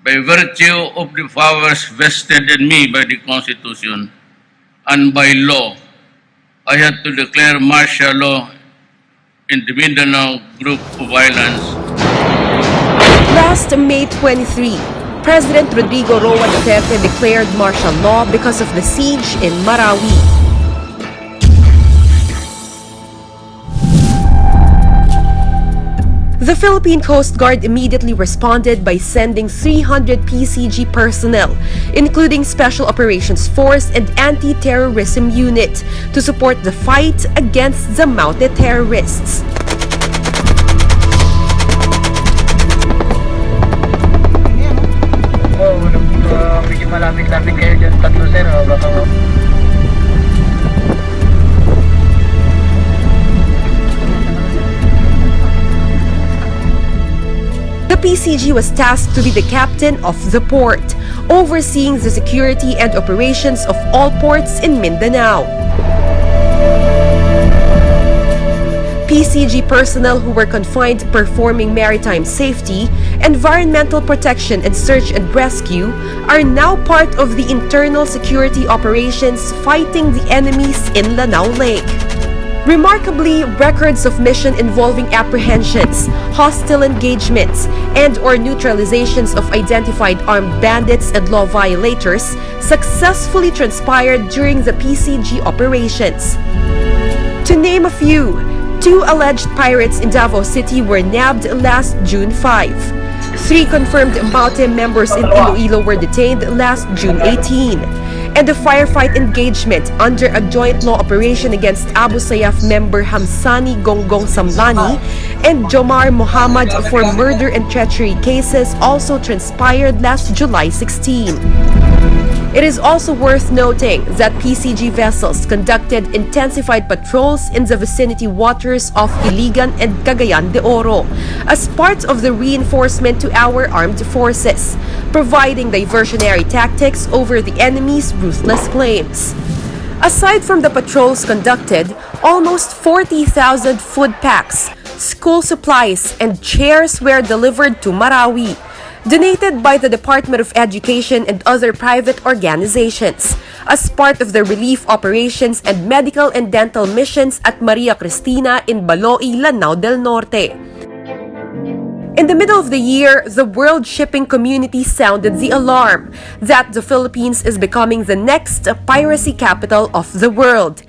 by virtue of the powers vested in me by the Constitution and by law, I had to declare martial law in the Mindanao Group of Islands. Last May 23, President Rodrigo Roa Duterte declared martial law because of the siege in Marawi. The Philippine Coast Guard immediately responded by sending 300 PCG personnel, including Special Operations Force and Anti-Terrorism Unit, to support the fight against the mounted terrorists. Medyo malapit-lapit kayo dyan, tatlo sir, baka The PCG was tasked to be the captain of the port, overseeing the security and operations of all ports in Mindanao. PCG personnel who were confined performing maritime safety, environmental protection and search and rescue are now part of the internal security operations fighting the enemies in Lanao Lake. Remarkably, records of mission involving apprehensions, hostile engagements, and/or neutralizations of identified armed bandits and law violators successfully transpired during the PCG operations. To name a few, 2 alleged pirates in Davao City were nabbed last June 5. 3 confirmed Maritime members in Iloilo were detained last June 18. And a firefight engagement under a joint law operation against Abu Sayyaf member Hamsani Gonggong Samlani and Jomar Mohammed for murder and treachery cases also transpired last July 16. It is also worth noting that PCG vessels conducted intensified patrols in the vicinity waters of Iligan and Cagayan de Oro as part of the reinforcement to our armed forces, providing diversionary tactics over the enemy's ruthless claims. Aside from the patrols conducted, almost 40,000 food packs, school supplies, and chairs were delivered to Marawi, donated by the Department of Education and other private organizations as part of the relief operations and medical and dental missions at Maria Cristina in Baloi, Lanao del Norte. In the middle of the year, the world shipping community sounded the alarm that the Philippines is becoming the next piracy capital of the world,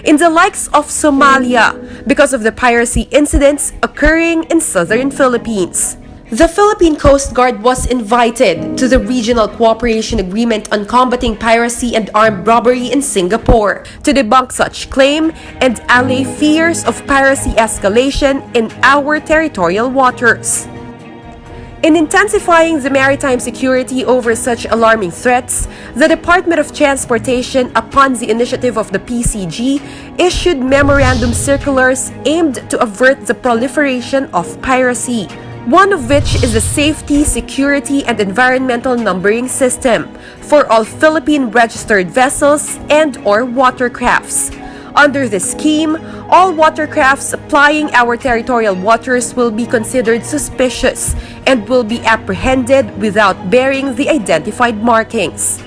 in the likes of Somalia, because of the piracy incidents occurring in southern Philippines. The Philippine Coast Guard was invited to the Regional Cooperation Agreement on Combating Piracy and Armed Robbery in Singapore to debunk such claim and allay fears of piracy escalation in our territorial waters. In intensifying the maritime security over such alarming threats, the Department of Transportation, upon the initiative of the PCG, issued memorandum circulars aimed to avert the proliferation of piracy, one of which is the safety, security, and environmental numbering system for all Philippine-registered vessels and/or watercrafts. Under this scheme, all watercrafts plying our territorial waters will be considered suspicious and will be apprehended without bearing the identified markings.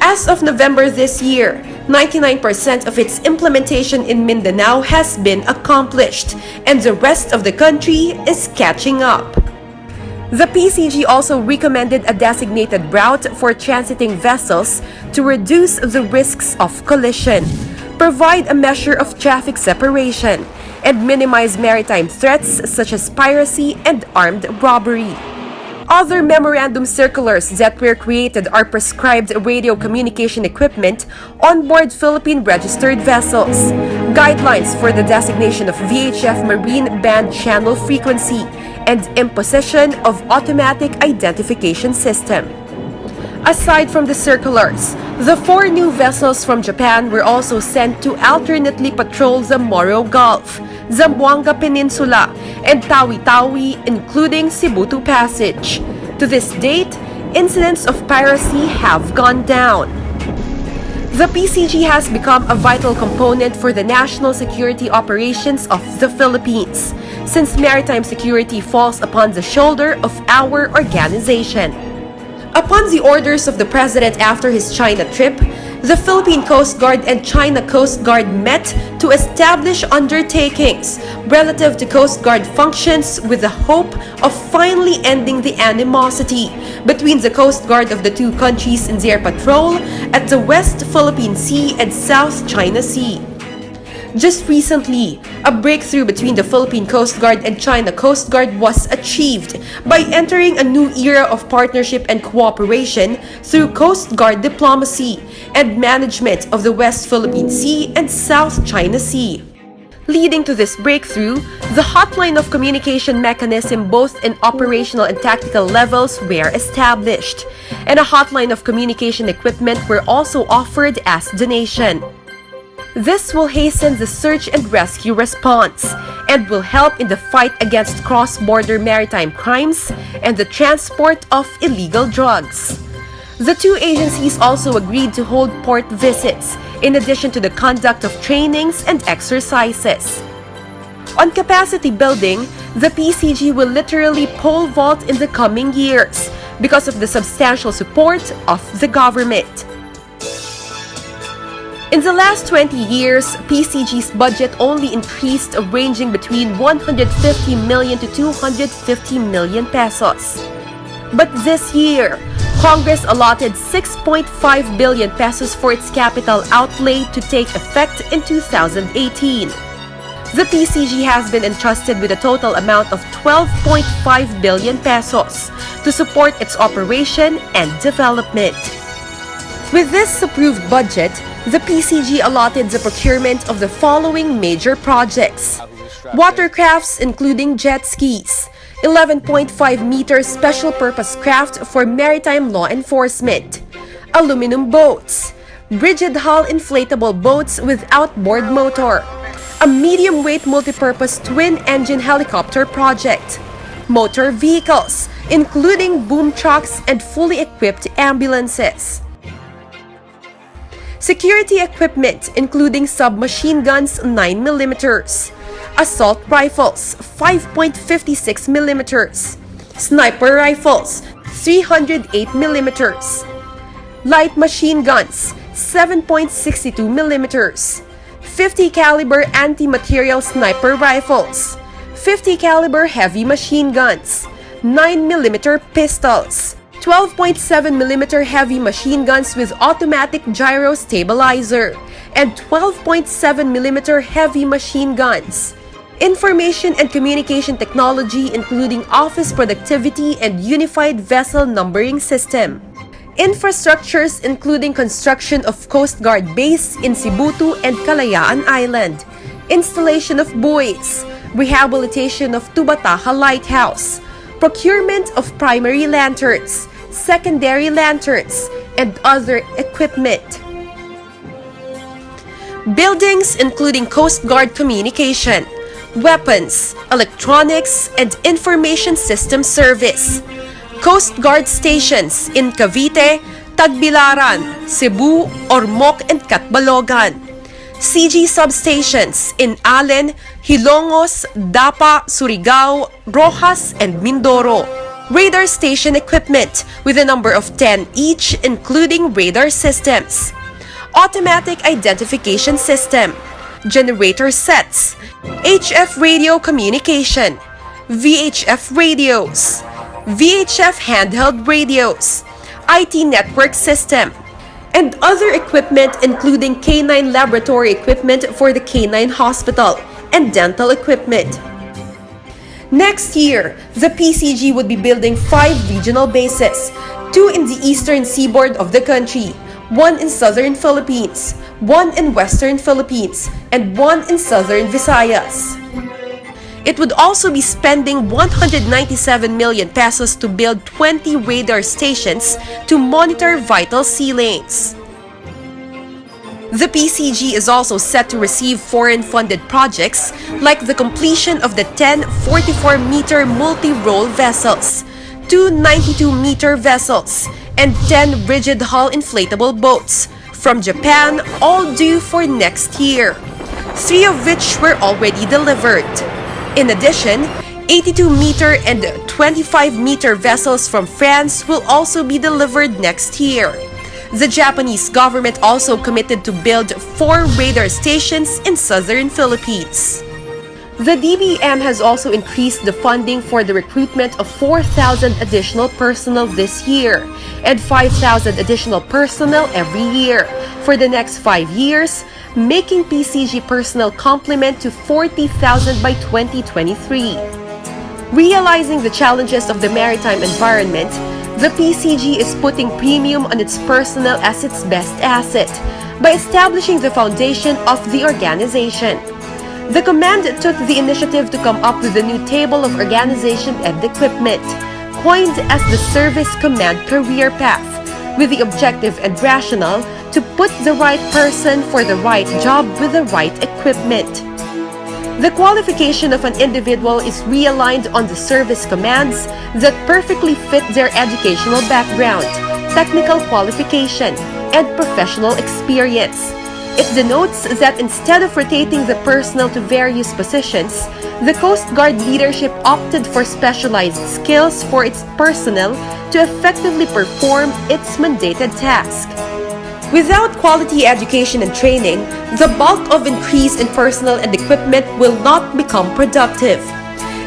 As of November this year, 99% of its implementation in Mindanao has been accomplished, and the rest of the country is catching up. The PCG also recommended a designated route for transiting vessels to reduce the risks of collision, provide a measure of traffic separation, and minimize maritime threats such as piracy and armed robbery. Other memorandum circulars that were created are prescribed radio communication equipment on board Philippine-registered vessels, guidelines for the designation of VHF marine band channel frequency, and imposition of automatic identification system. Aside from the circulars, the 4 new vessels from Japan were also sent to alternately patrol the Moro Gulf, Zamboanga Peninsula, and Tawi-Tawi, including Cebutu Passage. To this date, incidents of piracy have gone down. The PCG has become a vital component for the national security operations of the Philippines, since maritime security falls upon the shoulder of our organization. Upon the orders of the President after his China trip, the Philippine Coast Guard and China Coast Guard met to establish undertakings relative to Coast Guard functions with the hope of finally ending the animosity between the Coast Guard of the two countries in their patrol at the West Philippine Sea and South China Sea. Just recently, a breakthrough between the Philippine Coast Guard and China Coast Guard was achieved by entering a new era of partnership and cooperation through Coast Guard diplomacy and management of the West Philippine Sea and South China Sea. Leading to this breakthrough, the hotline of communication mechanism both in operational and tactical levels were established, and a hotline of communication equipment were also offered as donation. This will hasten the search and rescue response and will help in the fight against cross-border maritime crimes and the transport of illegal drugs. The two agencies also agreed to hold port visits in addition to the conduct of trainings and exercises. On capacity building, the PCG will literally pole vault in the coming years because of the substantial support of the government. In the last 20 years, PCG's budget only increased ranging between 150 million to 250 million pesos. But this year, Congress allotted 6.5 billion pesos for its capital outlay to take effect in 2018. The PCG has been entrusted with a total amount of 12.5 billion pesos to support its operation and development. With this approved budget, the PCG allotted the procurement of the following major projects: watercrafts including jet skis, 11.5-meter special purpose craft for maritime law enforcement, aluminum boats, rigid hull inflatable boats with outboard motor, a medium-weight multipurpose twin-engine helicopter project, motor vehicles including boom trucks and fully equipped ambulances. Security equipment including submachine guns 9mm, assault rifles 5.56mm, sniper rifles 308mm, light machine guns 7.62mm, 50 caliber anti-material sniper rifles, 50 caliber heavy machine guns, 9mm pistols, 12.7mm heavy machine guns with automatic gyro stabilizer, and 12.7mm heavy machine guns. Information and communication technology including office productivity and unified vessel numbering system. Infrastructures including construction of Coast Guard base in Sibutu and Kalayaan Island, installation of buoys, rehabilitation of Tubataha Lighthouse, procurement of primary lanterns, secondary lanterns, and other equipment. Buildings including Coast Guard communication, weapons, electronics, and information system service. Coast Guard stations in Cavite, Tagbilaran, Cebu, Ormoc, and Catbalogan. CG substations in Allen, Hilongos, Dapa, Surigao, Rojas, and Mindoro. Radar station equipment with a number of 10 each including radar systems. Automatic identification system. Generator sets. HF radio communication. VHF radios. VHF handheld radios. IT network system. And other equipment including canine laboratory equipment for the canine hospital and dental equipment. Next year, the PCG would be building 5 regional bases, 2 in the eastern seaboard of the country, 1 in southern Philippines, 1 in western Philippines, and 1 in southern Visayas. It would also be spending 197 million pesos to build 20 radar stations to monitor vital sea lanes. The PCG is also set to receive foreign-funded projects like the completion of the 10 44-meter multi-role vessels, 2 92-meter vessels, and 10 rigid hull inflatable boats from Japan, all due for next year, 3 of which were already delivered. In addition, 82-meter and 25-meter vessels from France will also be delivered next year. The Japanese government also committed to build 4 radar stations in southern Philippines. The DBM has also increased the funding for the recruitment of 4,000 additional personnel this year and 5,000 additional personnel every year for the next 5 years, making PCG personnel complement to 40,000 by 2023. Realizing the challenges of the maritime environment, the PCG is putting premium on its personnel as its best asset by establishing the foundation of the organization. The command took the initiative to come up with a new table of organization and equipment, coined as the Service Command Career Path, with the objective and rationale to put the right person for the right job with the right equipment. The qualification of an individual is realigned on the service commands that perfectly fit their educational background, technical qualification, and professional experience. It denotes that instead of rotating the personnel to various positions, the Coast Guard leadership opted for specialized skills for its personnel to effectively perform its mandated task. Without quality education and training, the bulk of increase in personnel and equipment will not become productive.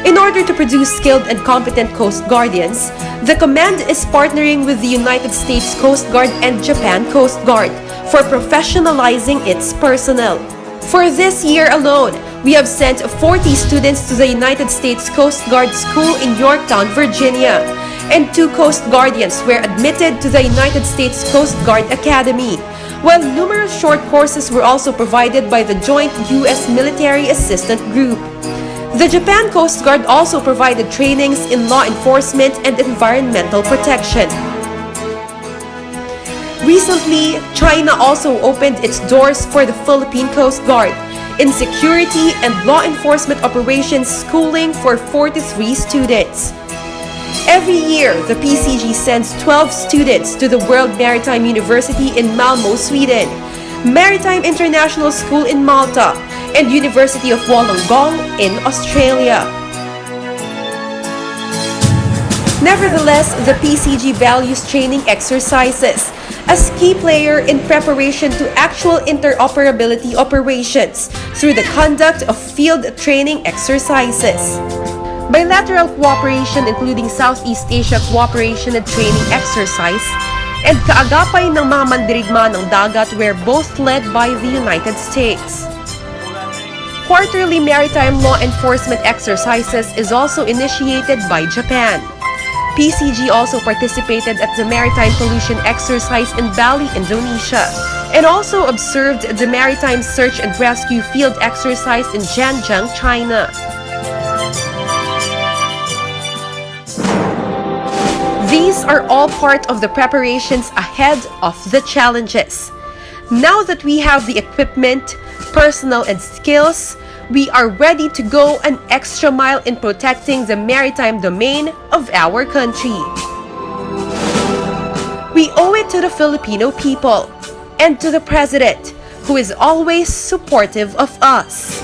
In order to produce skilled and competent Coast Guardians, the command is partnering with the United States Coast Guard and Japan Coast Guard for professionalizing its personnel. For this year alone, we have sent 40 students to the United States Coast Guard School in Yorktown, Virginia, and 2 Coast Guardians were admitted to the United States Coast Guard Academy, while numerous short courses were also provided by the Joint U.S. Military Assistant Group. The Japan Coast Guard also provided trainings in law enforcement and environmental protection. Recently, China also opened its doors for the Philippine Coast Guard in security and law enforcement operations schooling for 43 students. Every year, the PCG sends 12 students to the World Maritime University in Malmö, Sweden, Maritime International School in Malta, and University of Wollongong in Australia. Nevertheless, the PCG values training exercises as key player in preparation to actual interoperability operations through the conduct of field training exercises. Bilateral cooperation including Southeast Asia Cooperation and Training Exercise and kaagapay ng mga mandirigma ng dagat were both led by the United States. Quarterly maritime law enforcement exercises is also initiated by Japan. PCG also participated at the Maritime Pollution Exercise in Bali, Indonesia, and also observed the Maritime Search and Rescue Field Exercise in Zhanjiang, China. These are all part of the preparations ahead of the challenges. Now that we have the equipment, personnel, and skills, we are ready to go an extra mile in protecting the maritime domain of our country. We owe it to the Filipino people and to the President, who is always supportive of us.